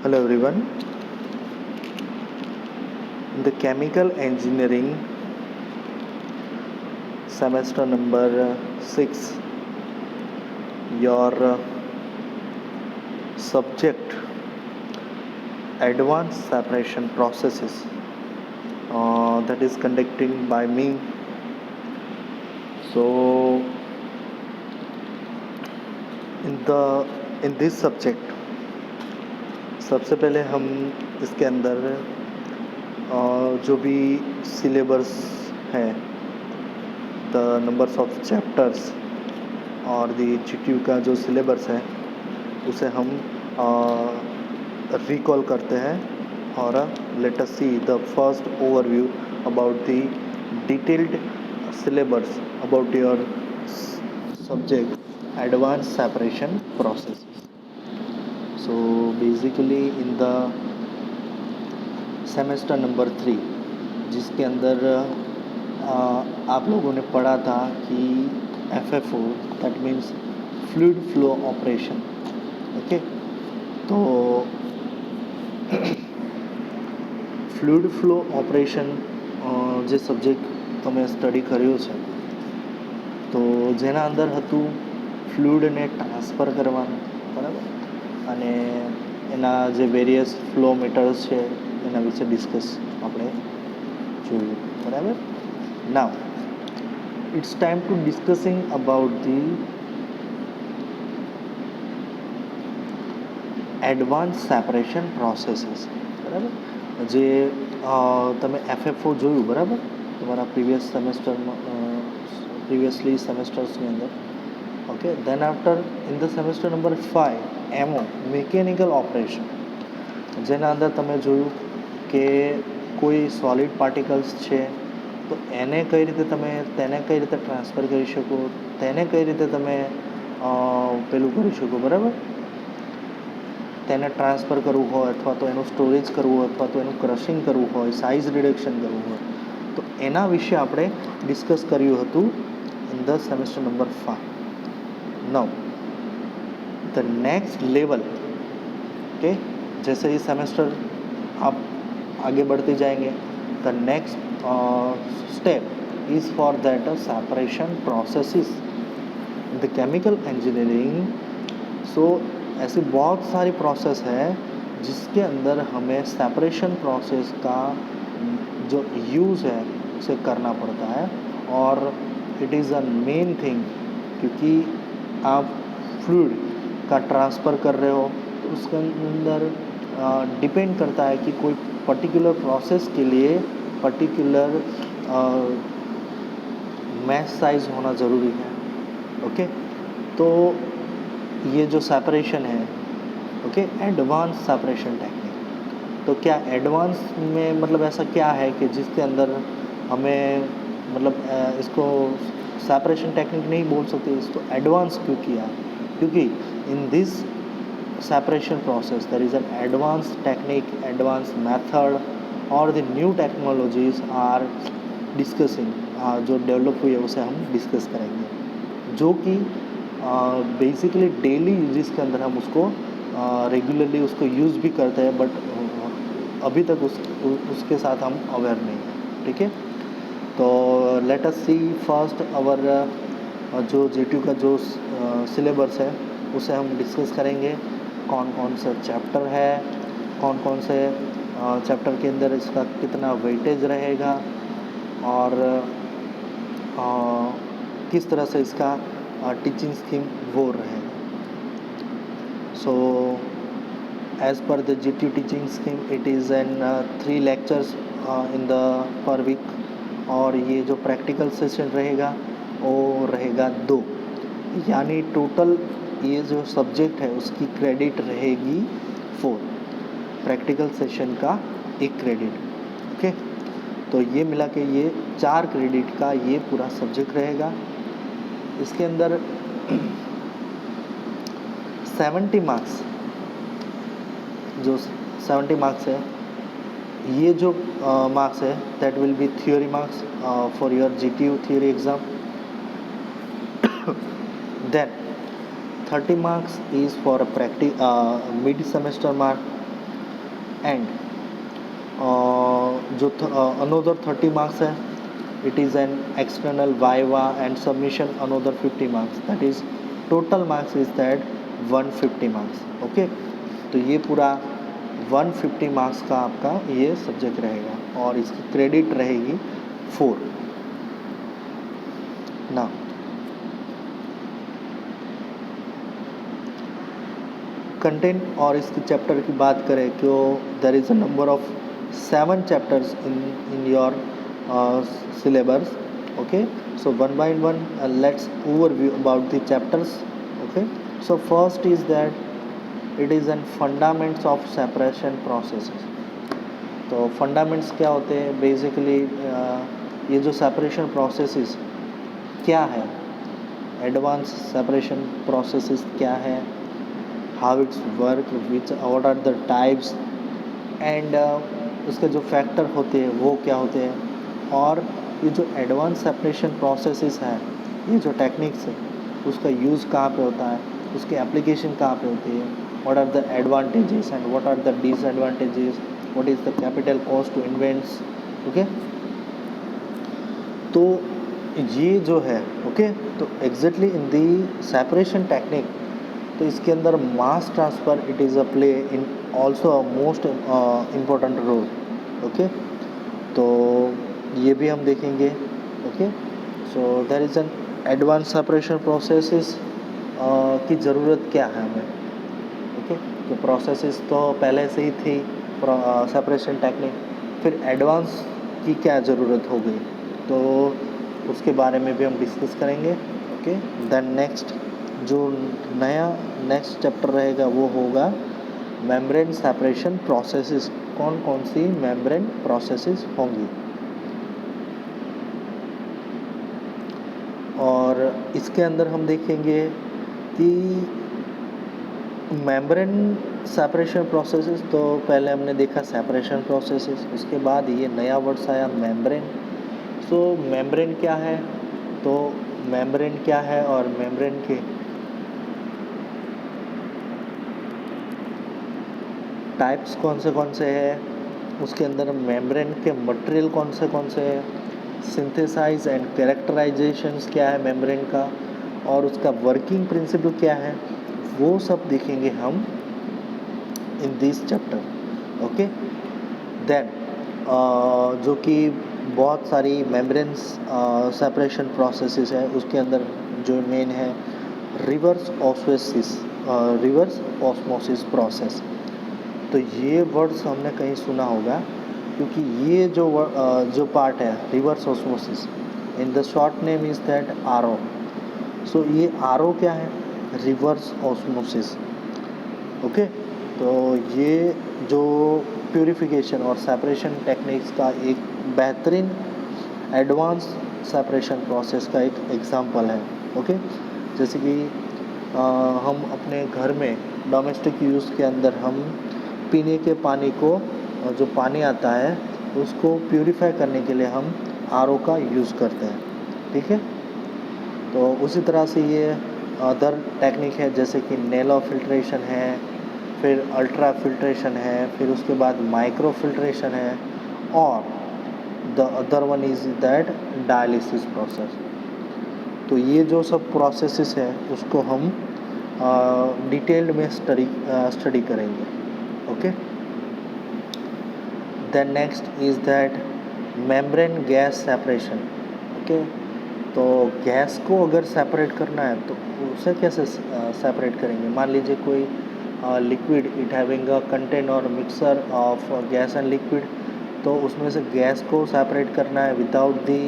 Hello everyone. In the chemical engineering semester number 6, your subject advanced separation processes that is conducting by me. So in this subject सबसे पहले हम इसके अंदर जो भी syllabus है, द नंबर्स ऑफ चैप्टर्स और द जीटीयू का जो सिलेबस है उसे हम रिकॉल करते हैं और let us see the first overview about the detailed syllabus about your subject advanced separation process. So basically in the semester number 3 जिसके अंदर आप लोगों ने पढ़ा था कि FFO that means fluid flow operation. Okay, तो ફ્લુઇડ ફ્લો ઓપરેશન જે સબ્જેક્ટ તમે સ્ટડી કર્યો છે તો જેના અંદર હતું ફ્લુઇડને ટ્રાન્સફર કરવાનું, બરાબર, અને એના જે વેરિયસ ફ્લો મીટર્સ છે એના વિશે ડિસ્કસ આપણે જોયું, બરાબર. Now it's time to discussing about the advance separation processes, બરાબર. જે તમે FFO જોયું, બરાબર, તમારા પ્રીવિયસલી સેમેસ્ટર્સની અંદર. Okay, then after in the semester number 5 MO mechanical operation, જેના અંદર તમે જોયું કે કોઈ સોલિડ પાર્ટિકલ્સ છે તો એને કઈ રીતે તમે તેને કઈ રીતે ટ્રાન્સફર કરી શકો, તેને કઈ રીતે તમે પેલું કરી શકો, બરાબર, તેને ટ્રાન્સફર કરવું હોય અથવા તો એનું સ્ટોરેજ કરવું હોય અથવા તો એનું ક્રશિંગ કરવું હોય, સાઇઝ રિડક્શન કરવું હોય, તો એના વિશે આપણે ડિસ્કસ કર્યું હતું in the semester number 5. Now the next level, okay, जैसे ही सेमेस्टर आप आगे बढ़ते जाएंगे the next step is for that separation processes in the chemical engineering. So ऐसी बहुत सारी प्रोसेस है जिसके अंदर हमें सेपरेशन प्रोसेस का जो यूज़ है उसे करना पड़ता है और it is a main thing, क्योंकि आप फ्लूइड का ट्रांसफ़र कर रहे हो तो उसके अंदर डिपेंड करता है कि कोई पर्टिकुलर प्रोसेस के लिए पर्टिकुलर मैश साइज़ होना ज़रूरी है. ओके, तो ये जो सेपरेशन है, ओके, एडवांस सेपरेशन टेक्निक. तो क्या एडवांस में मतलब ऐसा क्या है कि जिसके अंदर हमें मतलब इसको सेपरेशन टेक्निक नहीं बोल सकते, इसको एडवांस क्यों किया? क्योंकि in this separation process there is an advance technique, advance method और the new technologies are discussing, जो डेवलप हुई है उसे हम डिस्कस करेंगे, जो कि बेसिकली डेली यूजेस के अंदर हम उसको रेगुलरली उसको यूज़ भी करते हैं, बट अभी तक उसके साथ हम अवेयर नहीं हैं. ठीक है, तो लेट अस सी फर्स्ट अवर जो जीटीयू का जो सिलेबस है उसे हम डिस्कस करेंगे. कौन कौन से चैप्टर है, कौन कौन से चैप्टर के अंदर इसका कितना वेटेज रहेगा और किस तरह से इसका टीचिंग स्कीम वो रहेगा. So as per the GTU teaching scheme it is an 3 lectures in the per week, और ये जो प्रैक्टिकल सेशन रहेगा वो रहेगा 2, यानी टोटल ये जो सब्जेक्ट है उसकी क्रेडिट रहेगी 4. प्रैक्टिकल सेशन का 1 क्रेडिट. ओके, तो ये मिला के ये 4 क्रेडिट का ये पूरा सब्जेक्ट रहेगा. इसके अंदर 70 मार्क्स, जो 70 मार्क्स है, ये जो मार्क्स है that will be theory marks for your GTU theory exam. Then 30 marks is for a mid semester mark and जो अनोदर 30 मार्क्स है, it is an external viva and submission another 50 marks, that is total marks is that 150 marks. Okay, तो ये पूरा 150 marks का आपका ये subject रहेगा और इसकी क्रेडिट रहेगी 4 ना। कंटेंट और इसके चैप्टर की बात करें तो there is a number of 7 chapters in your syllabus. Okay, so one by one let's overview about the chapters. Okay, so first is that it is an fundamentals of separation processes. तो फंडामेंट्स क्या होते हैं basically, ये जो separation processes क्या है, advance separation processes क्या है, how it's work, which what are the types and उसके जो फैक्टर होते हैं वो क्या होते हैं, और ये जो एडवांस सेपरेशन प्रोसेसेस हैं, ये जो टेक्निक्स है उसका यूज़ कहाँ पे होता है, उसकी एप्लीकेशन कहाँ पे होती है, what are the advantages and what are the disadvantages, what is the capital cost to invents. Okay, तो ये जो है, ओके, तो exactly in the separation technique, तो इसके अंदर mass transfer it is a play in also a most important role. Okay, तो ये भी हम देखेंगे। Okay, so there is an advance separation processes की ज़रूरत क्या है हमें। ओके, तो प्रोसेसेस तो पहले से ही थी सेपरेशन टेक्निक, फिर एडवांस की क्या ज़रूरत हो गई, तो उसके बारे में भी हम डिस्कस करेंगे। ओके, देन नेक्स्ट जो नया नेक्स्ट चैप्टर रहेगा वो होगा मेम्ब्रेन सेपरेशन प्रोसेसेस। कौन कौन सी मेम्ब्रेन प्रोसेसेस होंगी, और इसके अंदर हम देखेंगे कि मेम्ब्रेन सेपरेशन प्रोसेसेस, तो पहले हमने देखा सेपरेशन प्रोसेसेस, उसके बाद ये नया वर्ड्स आया मेम्ब्रेन। सो मेम्ब्रेन क्या है, तो मेम्ब्रेन क्या है और मेम्ब्रेन के टाइप्स कौन से हैं, उसके अंदर मेम्ब्रेन के मटेरियल कौन से हैं, सिंथेसाइज एंड कैरेक्टराइजेशंस क्या है मेम्ब्रेन का, और उसका वर्किंग प्रिंसिपल क्या है, वो सब देखेंगे हम in this chapter. Okay, then जो कि बहुत सारी मेम्ब्रेन सेपरेशन प्रोसेसेस है, उसके अंदर जो मेन है रिवर्स ऑस्मोसिस प्रोसेस। तो ये वर्ड्स हमने कहीं सुना होगा, क्योंकि ये जो पार्ट है reverse osmosis, in the short name is that RO. So ये आरओ क्या है, रिवर्स ऑस्मोसिस। ओके, तो ये जो प्यूरिफिकेशन और सेपरेशन टेक्निक्स का एक बेहतरीन एडवांस सेपरेशन प्रोसेस का एक एग्जांपल है। ओके, जैसे कि हम अपने घर में डोमेस्टिक यूज़ के अंदर हम पीने के पानी को, जो पानी आता है उसको प्यूरिफाई करने के लिए हम आरओ का यूज़ करते हैं। ठीक है, तो उसी तरह से ये अदर टेक्निक है, जैसे कि नेलो फिल्ट्रेशन है, फिर अल्ट्रा फिल्ट्रेशन है, फिर उसके बाद माइक्रो फिल्ट्रेशन है, और the other one is that dialysis process. तो ये जो सब प्रोसेसेस है उसको हम डिटेल्ड में स्टडी करेंगे। Okay, then next is that membrane gas separation. Okay, तो गैस को अगर सेपरेट करना है तो उसे कैसे सेपरेट करेंगे। मान लीजिए कोई liquid it having a content और mixer of gas and liquid, तो उसमें से गैस को सेपरेट करना है विदाउट दी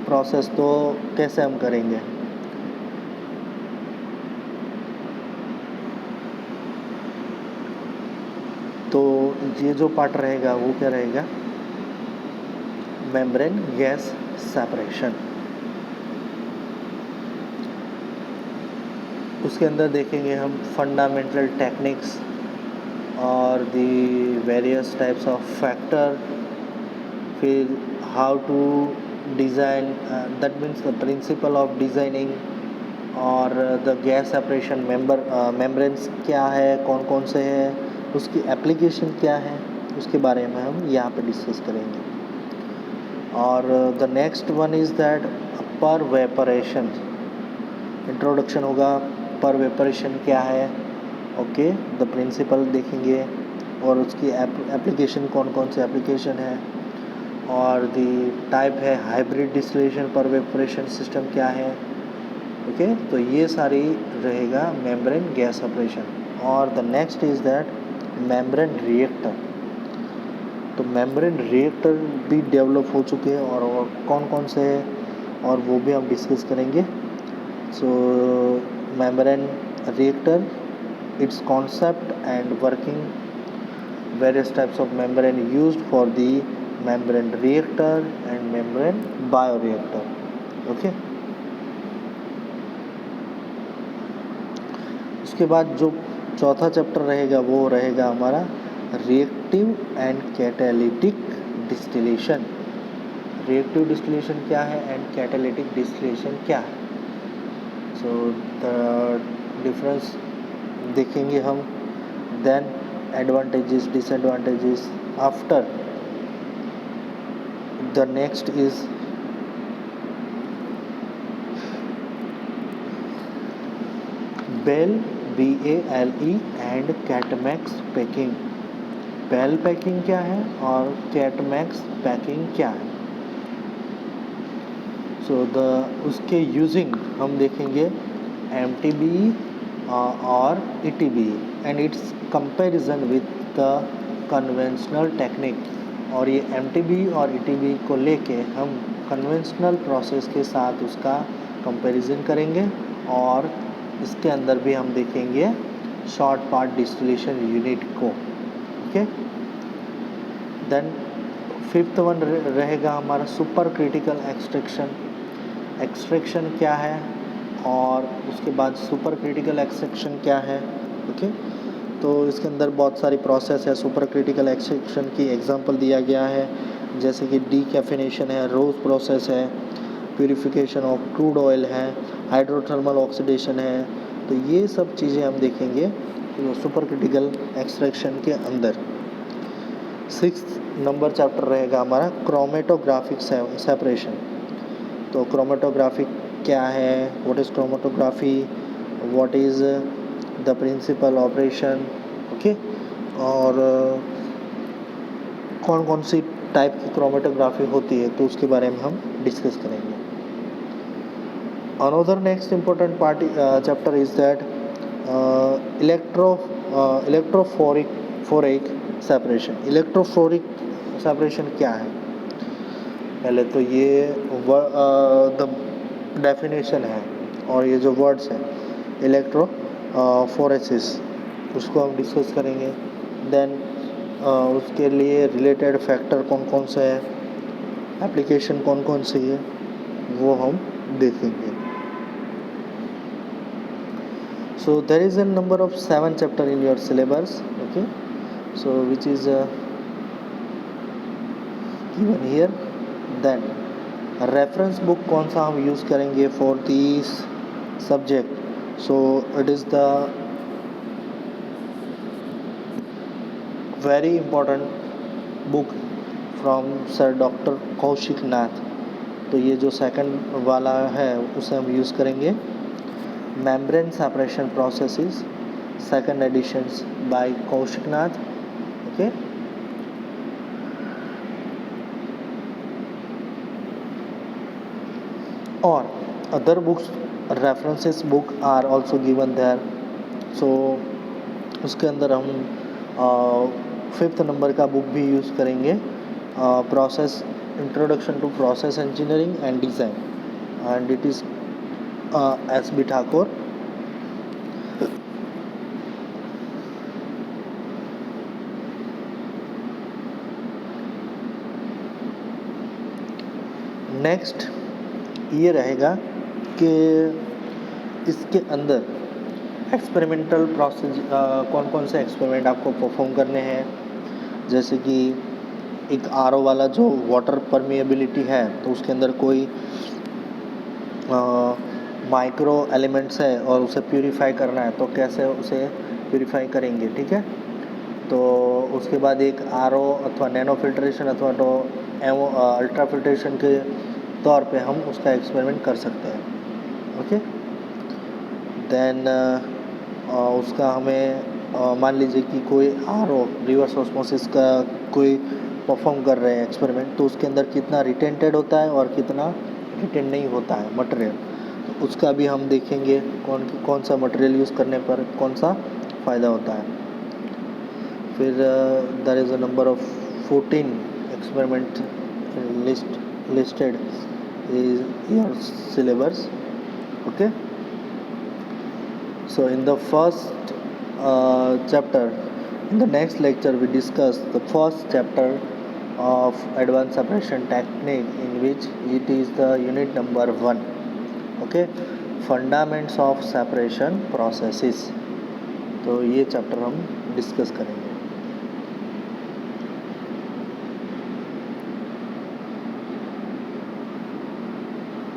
प्रोसेस, तो कैसे हम करेंगे। तो ये जो पार्ट रहेगा वो क्या रहेगा, मेम्ब्रेन गैस सेपरेशन। उसके अंदर देखेंगे हम फंडामेंटल टेक्निक्स और the various types of factor, फिर how to design, that means the principle of designing, और द गैस सेपरेशन मेम्ब्रेन्स क्या है, कौन कौन से हैं, उसकी एप्लीकेशन क्या है, उसके बारे में हम यहाँ पे डिस्कस करेंगे। और the next one is that पर वेपरेशन, इंट्रोडक्शन होगा, पर वेपरेशन क्या है, ओके, द प्रिंसिपल देखेंगे और उसकी एप्लीकेशन कौन कौन से एप्लीकेशन है, और दी टाइप है हाइब्रिड डिस्टिलेशन पर वेपरेशन सिस्टम क्या है, ओके। तो ये सारी रहेगा मेम्ब्रेन गैस सेपरेशन। और the next is that membrane reactor. तो मेम्ब्रेन रिएक्टर भी डेवलप हो चुके हैं और कौन कौन से हैं और वो भी हम डिस्कस करेंगे। So membrane reactor, its concept and working, various types of membrane used for the membrane reactor and membrane bioreactor, okay। उसके बाद जो चौथा चैप्टर रहेगा वो रहेगा हमारा reactive and catalytic distillation. Reactive distillation क्या है एंड कैटालिटिक डिस्टिलेशन क्या है, सो द डिफरेंस देखेंगे हम। Then advantages, disadvantages. After the next is bale, BALE and Katmax packing. Bale packing क्या है और कैटमैक्स पैकिंग क्या है, सो द उसके यूजिंग हम देखेंगे MTB और ETB and it's comparison with the conventional technique. और ये MTB और ETB को लेके हम कन्वेंशनल प्रोसेस के साथ उसका कंपैरिजन करेंगे और इसके अंदर भी हम देखेंगे शॉर्ट पार्ट डिस्टिलेशन यूनिट को, ओके। देन फिफ्थ वन रहेगा हमारा सुपर क्रिटिकल एक्सट्रैक्शन। एक्सट्रैक्शन क्या है और उसके बाद सुपर क्रिटिकल एक्सट्रैक्शन क्या है, ओके। तो इसके अंदर बहुत सारी प्रोसेस है। सुपर क्रिटिकल एक्सट्रैक्शन की एग्जांपल दिया गया है, जैसे कि डीकैफिनेशन है, रोज प्रोसेस है, प्यूरिफिकेशन ऑफ क्रूड ऑयल है, हाइड्रोथर्मल ऑक्सीडेशन है। तो ये सब चीज़ें हम देखेंगे सुपर क्रिटिकल एक्सट्रैक्शन के अंदर। सिक्स्थ नंबर चैप्टर रहेगा हमारा क्रोमेटोग्राफिक सेपरेशन। तो क्रोमेटोग्राफिक क्या है, what is chromatography, what is the principle operation, okay. और कौन कौन सी टाइप की क्रोमेटोग्राफी होती है तो उसके बारे में हम डिस्कस करेंगे। Another next important part chapter is that electrophoretic separation. Electrophoretic separation क्या है, पहले तो ये द डेफिनेशन है और ये जो वर्ड्स हैं इलेक्ट्रोफोरेसिस उसको हम डिस्कस करेंगे। देन उसके लिए रिलेटेड फैक्टर कौन कौन से हैं, एप्लीकेशन कौन कौन सी है वो हम देखेंगे। So there is a number of 7 chapter in your syllabus, okay, so which is given here. Then reference book कौन सा हम यूज़ करेंगे for this subject, so it is the very important book from Sir Dr. Kaushik नाथ। तो ये जो second वाला है उसे हम यूज़ करेंगे। Membrane separation processes, second editions by Kaushik Nath, okay। Or other books, references book are also given there, so उसके अंदर हम फिफ्थ नंबर का बुक भी यूज़ करेंगे, process introduction to process engineering and design, and it is SB Thakur. Next ये रहेगा कि इसके अंदर एक्सपेरिमेंटल प्रोसेस कौन कौन से एक्सपेरिमेंट आपको परफॉर्म करने हैं, जैसे कि एक RO वाला जो वाटर परमिएबिलिटी है तो उसके अंदर कोई माइक्रो एलिमेंट्स है और उसे प्यूरीफाई करना है तो कैसे उसे प्यूरीफाई करेंगे, ठीक है। तो उसके बाद एक आरओ अथवा नैनो फिल्ट्रेशन अथवा तो अल्ट्रा फिल्ट्रेशन के तौर पे हम उसका एक्सपेरिमेंट कर सकते हैं, ओके। देन उसका हमें मान लीजिए कि कोई आरओ रिवर्स ऑस्मोसिस का कोई परफॉर्म कर रहे हैं एक्सपेरिमेंट, तो उसके अंदर कितना रिटेंटेड होता है और कितना रिटेंट नहीं होता है मटेरियल, तो उसका भी हम देखेंगे कौन सा मटेरियल यूज़ करने पर कौन सा फ़ायदा होता है। फिर there is a number of 14 experiment listed is your syllabus, okay. So in the first chapter, in the next lecture we discuss the first chapter of advanced separation technique, in which it is the unit number 1, okay, fundaments of separation processes। तो ये chapter हम discuss करेंगे।